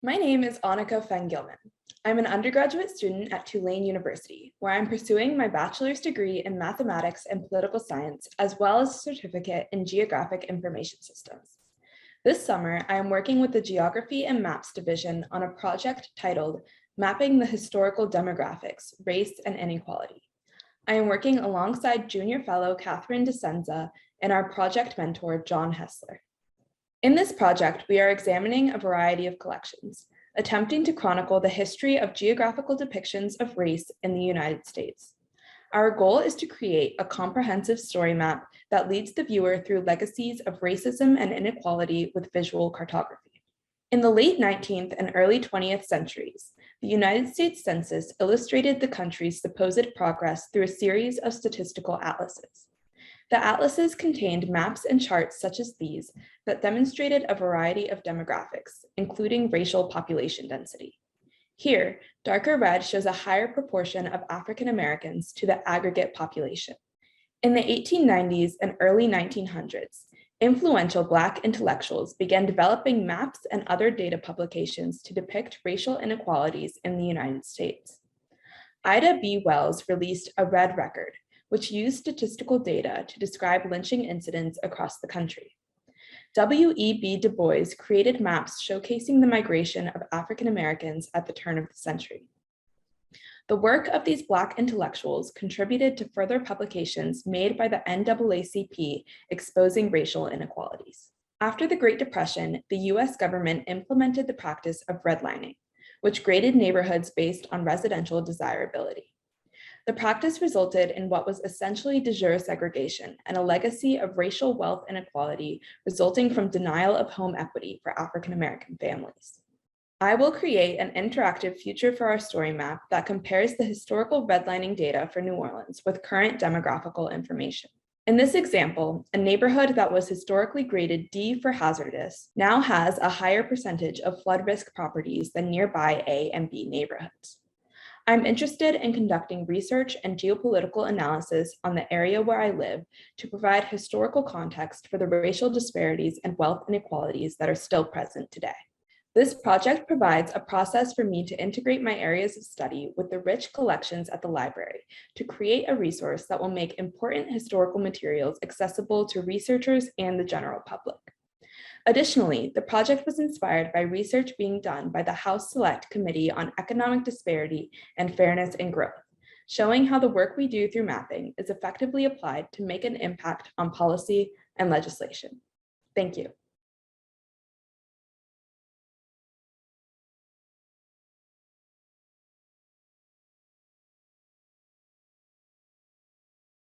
My name is Annika Fenn-Gilman. I'm an undergraduate student at Tulane University, where I'm pursuing my bachelor's degree in mathematics and political science, as well as a certificate in geographic information systems. This summer, I am working with the Geography and Maps division on a project titled Mapping the Historical Demographics, Race and Inequality. I am working alongside junior fellow Catherine DeSenza and our project mentor, John Hessler. In this project, we are examining a variety of collections, attempting to chronicle the history of geographical depictions of race in the United States. Our goal is to create a comprehensive story map that leads the viewer through legacies of racism and inequality with visual cartography. In the late 19th and early 20th centuries, the United States Census illustrated the country's supposed progress through a series of statistical atlases. The atlases contained maps and charts such as these that demonstrated a variety of demographics, including racial population density. Here, darker red shows a higher proportion of African Americans to the aggregate population. In the 1890s and early 1900s, influential Black intellectuals began developing maps and other data publications to depict racial inequalities in the United States. Ida B. Wells released A Red Record, which used statistical data to describe lynching incidents across the country. W.E.B. Du Bois created maps showcasing the migration of African Americans at the turn of the century. The work of these Black intellectuals contributed to further publications made by the NAACP exposing racial inequalities. After the Great Depression, the US government implemented the practice of redlining, which graded neighborhoods based on residential desirability. The practice resulted in what was essentially de jure segregation and a legacy of racial wealth inequality resulting from denial of home equity for African American families. I will create an interactive future for our story map that compares the historical redlining data for New Orleans with current demographical information. In this example, a neighborhood that was historically graded D for hazardous now has a higher percentage of flood risk properties than nearby A and B neighborhoods. I'm interested in conducting research and geopolitical analysis on the area where I live to provide historical context for the racial disparities and wealth inequalities that are still present today. This project provides a process for me to integrate my areas of study with the rich collections at the library to create a resource that will make important historical materials accessible to researchers and the general public. Additionally, the project was inspired by research being done by the House Select Committee on Economic Disparity and Fairness and Growth, showing how the work we do through mapping is effectively applied to make an impact on policy and legislation. Thank you.